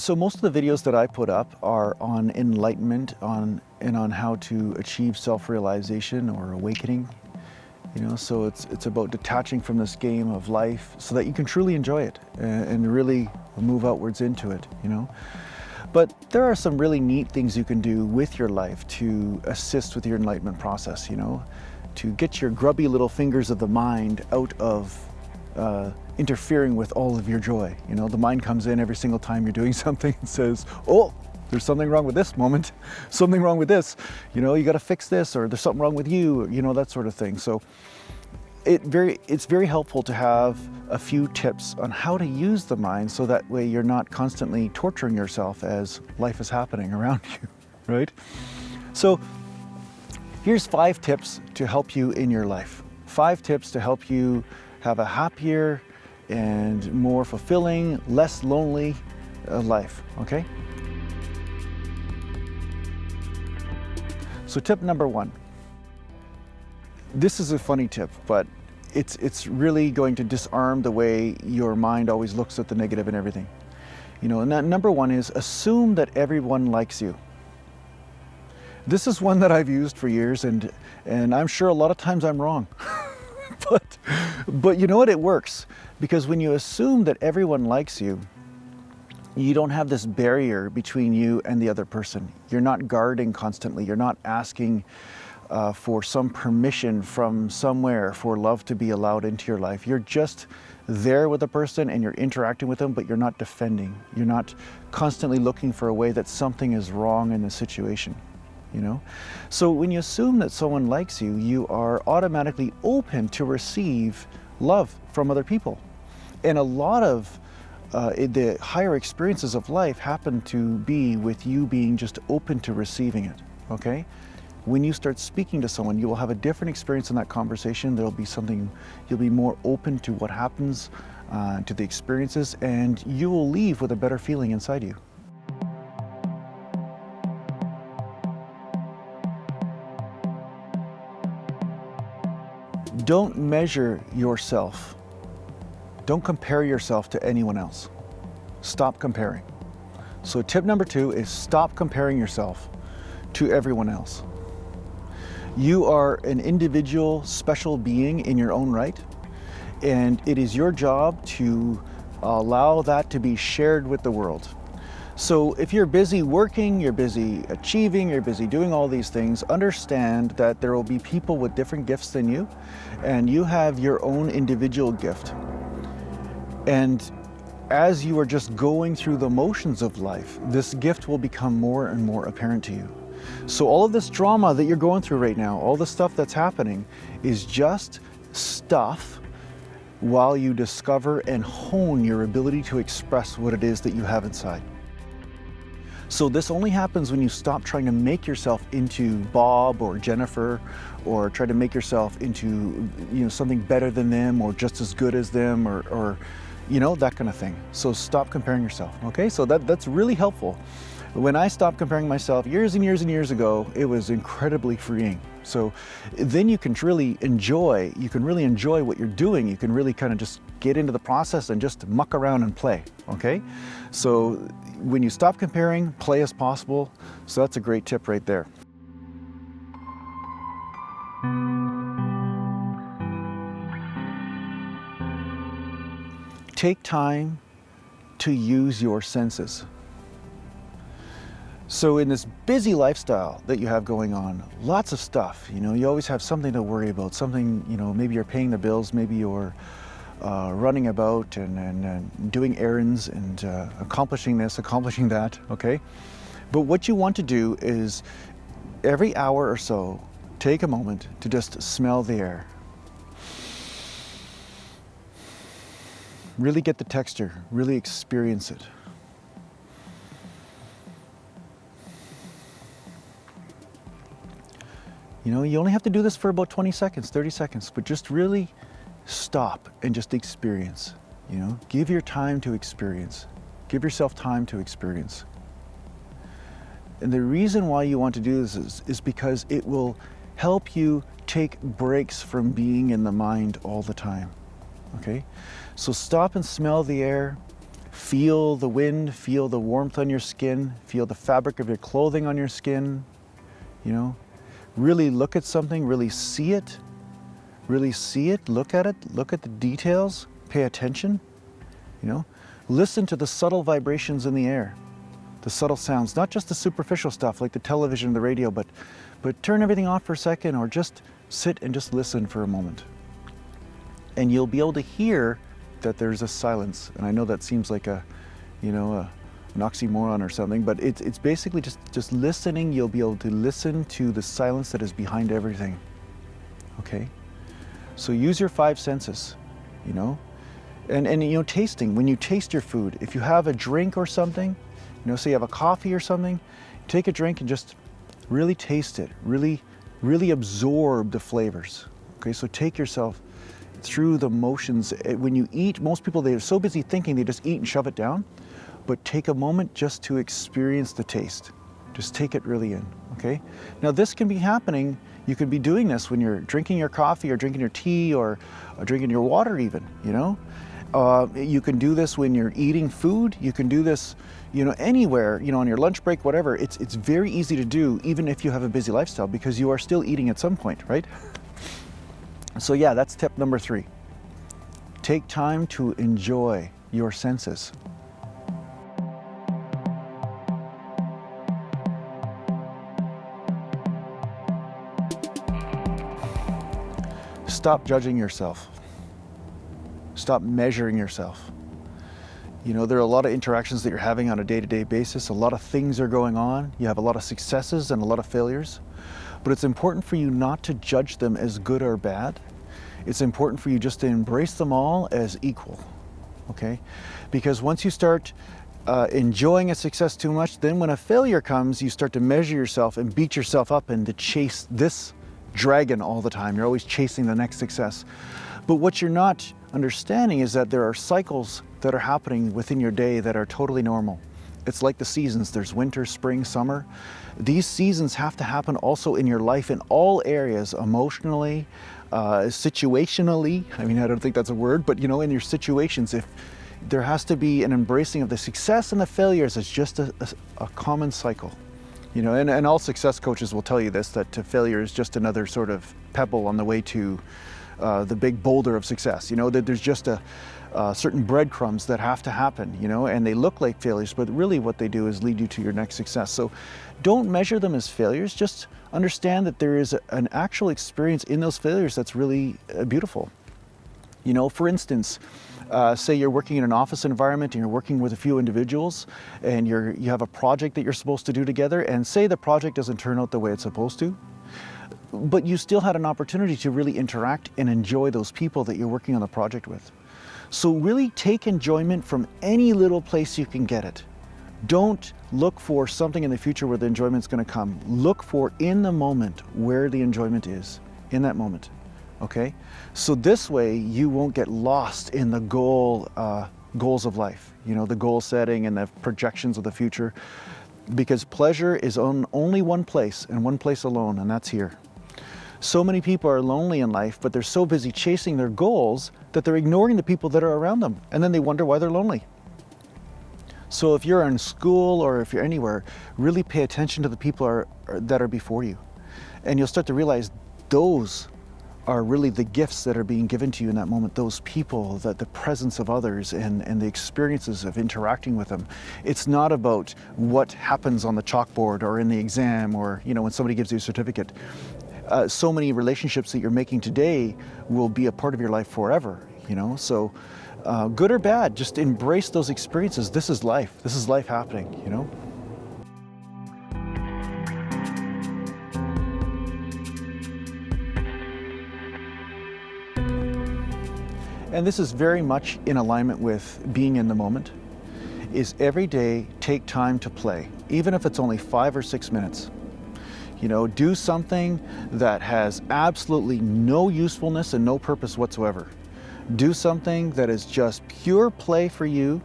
So most of the videos that I put up are on enlightenment, on how to achieve self-realization or awakening. So it's about detaching from this game of life so that you can truly enjoy it and really move outwards into it. But there are some really neat things you can do with your life to assist with your enlightenment process. To get your grubby little fingers of the mind out of interfering with all of your joy. The mind comes in every single time you're doing something and says, oh, there's something wrong with this moment, something wrong with this, you got to fix this, or there's something wrong with you, that sort of thing. So it's very helpful to have a few tips on how to use the mind so that way you're not constantly torturing yourself as life is happening around you, right? So here's 5 tips to help you in your life. 5 tips to help you have a happier and more fulfilling, less lonely life, okay? So tip number 1. This is a funny tip, but it's really going to disarm the way your mind always looks at the negative and everything. And that number 1 is assume that everyone likes you. This is one that I've used for years, and I'm sure a lot of times I'm wrong. But you know what? It works, because when you assume that everyone likes you, you don't have this barrier between you and the other person. You're not guarding constantly. You're not asking for some permission from somewhere for love to be allowed into your life. You're just there with a person and you're interacting with them, but you're not defending. You're not constantly looking for a way that something is wrong in the situation. So when you assume that someone likes you, you are automatically open to receive love from other people. And a lot of the higher experiences of life happen to be with you being just open to receiving it, okay? When you start speaking to someone, you will have a different experience in that conversation. There'll be something, you'll be more open to what happens, to the experiences, and you will leave with a better feeling inside you. Don't measure yourself. Don't compare yourself to anyone else. Stop comparing. So tip number 2 is stop comparing yourself to everyone else. You are an individual, special being in your own right, and it is your job to allow that to be shared with the world. So if you're busy working, you're busy achieving, you're busy doing all these things, understand that there will be people with different gifts than you, and you have your own individual gift. And as you are just going through the motions of life, this gift will become more and more apparent to you. So all of this drama that you're going through right now, all the stuff that's happening, is just stuff while you discover and hone your ability to express what it is that you have inside. So this only happens when you stop trying to make yourself into Bob or Jennifer, or try to make yourself into something better than them, or just as good as them, or that kind of thing. So stop comparing yourself, okay? So that's really helpful. When I stopped comparing myself years and years and years ago, it was incredibly freeing. So then you can really enjoy what you're doing. You can really kind of just get into the process and just muck around and play, okay? So when you stop comparing, play as possible. So that's a great tip right there. Take time to use your senses. So in this busy lifestyle that you have going on, lots of stuff, you always have something to worry about, something, maybe you're paying the bills, maybe you're running about and doing errands and accomplishing this, accomplishing that, okay? But what you want to do is every hour or so, take a moment to just smell the air. Really get the texture, really experience it. You only have to do this for about 20 seconds, 30 seconds, but just really stop and just experience. Give your time to experience. Give yourself time to experience. And the reason why you want to do this is because it will help you take breaks from being in the mind all the time, okay? So stop and smell the air, Feel the wind, feel the warmth on your skin, feel the fabric of your clothing on your skin, you know. Really look at something, really see it, look at it, look at the details, pay attention, you know. Listen to the subtle vibrations in the air, the subtle sounds, not just the superficial stuff like the television, the radio, but turn everything off for a second, or just sit and just listen for a moment. And you'll be able to hear that there's a silence. And I know that seems like an oxymoron or something, but it's basically just listening. You'll be able to listen to the silence that is behind everything. Okay? So use your 5 senses, you know? And you know, tasting, when you taste your food, if you have a drink or something, you know, say you have a coffee or something, take a drink and just really taste it, really absorb the flavors. Okay, so take yourself through the motions. When you eat, most people, they're so busy thinking, they just eat and shove it down, but take a moment just to experience the taste. Just take it really in, okay? Now this can be happening, you could be doing this when you're drinking your coffee or drinking your tea or drinking your water even, you know? You can do this when you're eating food. You can do this, you know, anywhere, you know, on your lunch break, whatever. It's very easy to do, even if you have a busy lifestyle, because you are still eating at some point, right? So yeah, that's tip number 3. Take time to enjoy your senses. Stop judging yourself. Stop measuring yourself. You know, there are a lot of interactions that you're having on a day-to-day basis. A lot of things are going on. You have a lot of successes and a lot of failures. But it's important for you not to judge them as good or bad. It's important for you just to embrace them all as equal, okay? Because once you start enjoying a success too much, then when a failure comes, you start to measure yourself and beat yourself up and to chase this dragon all the time. You're always chasing the next success. But what you're not understanding is that there are cycles that are happening within your day that are totally normal. It's like the seasons. There's winter, spring, summer. These seasons have to happen also in your life in all areas, emotionally, situationally. I mean, I don't think that's a word, but you know, in your situations, if there has to be an embracing of the success and the failures as just a common cycle. You know, and all success coaches will tell you this, that failure is just another sort of pebble on the way to the big boulder of success. You know, that there's just certain breadcrumbs that have to happen, you know, and they look like failures, but really what they do is lead you to your next success. So don't measure them as failures, just understand that there is an actual experience in those failures that's really beautiful. You know, for instance, say you're working in an office environment and you're working with a few individuals and you have a project that you're supposed to do together, and say the project doesn't turn out the way it's supposed to, but you still had an opportunity to really interact and enjoy those people that you're working on the project with. So really take enjoyment from any little place you can get it. Don't look for something in the future where the enjoyment's going to come. Look for in the moment where the enjoyment is, in that moment. Okay? So this way you won't get lost in the goals of life, you know, the goal setting and the projections of the future, because pleasure is on only one place and one place alone, and that's here. So many people are lonely in life, but they're so busy chasing their goals that they're ignoring the people that are around them, and then they wonder why they're lonely. So if you're in school or if you're anywhere, really pay attention to the people that are before you, and you'll start to realize those are really the gifts that are being given to you in that moment. Those people, that the presence of others and the experiences of interacting with them. It's not about what happens on the chalkboard or in the exam or, you know, when somebody gives you a certificate. So many relationships that you're making today will be a part of your life forever, you know? So good or bad, just embrace those experiences. This is life. This is life happening, you know? And this is very much in alignment with being in the moment, is every day take time to play, even if it's only 5 or 6 minutes. You know, do something that has absolutely no usefulness and no purpose whatsoever. Do something that is just pure play for you,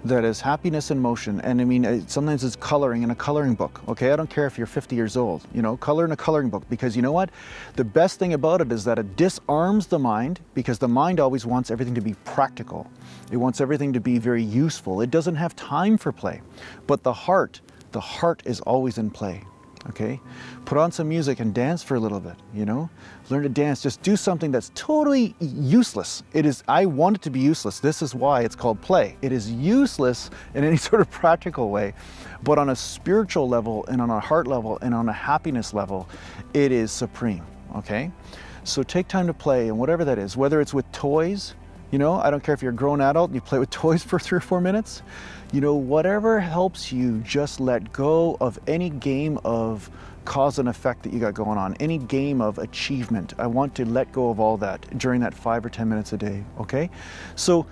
that is happiness in motion. And I mean, sometimes it's coloring in a coloring book, okay? I don't care if you're 50 years old, you know, color in a coloring book, because you know what? The best thing about it is that it disarms the mind, because the mind always wants everything to be practical. It wants everything to be very useful. It doesn't have time for play. But the heart is always in play. Okay, put on some music and dance for a little bit, you know, learn to dance. Just do something that's totally useless. I want it to be useless. This is why it's called play. It is useless in any sort of practical way, but on a spiritual level and on a heart level and on a happiness level, it is supreme. Okay, so take time to play, and whatever that is, whether it's with toys, you know, I don't care if you're a grown adult and you play with toys for 3 or 4 minutes, you know, whatever helps you just let go of any game of cause and effect that you got going on, any game of achievement. I want to let go of all that during that 5 or 10 minutes a day, okay? So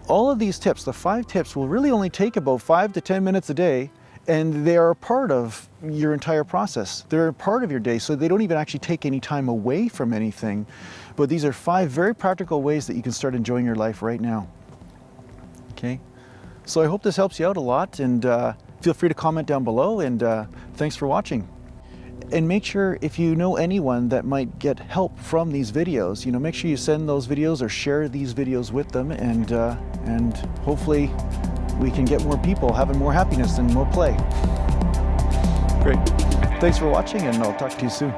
all of these tips, the 5 tips, will really only take about 5 to 10 minutes a day, and they are a part of your entire process. They're a part of your day, so they don't even actually take any time away from anything. But these are 5 very practical ways that you can start enjoying your life right now. Okay? So I hope this helps you out a lot, and feel free to comment down below, and thanks for watching. And make sure, if you know anyone that might get help from these videos, you know, make sure you send those videos or share these videos with them, and hopefully we can get more people having more happiness and more play. Great. Thanks for watching, and I'll talk to you soon.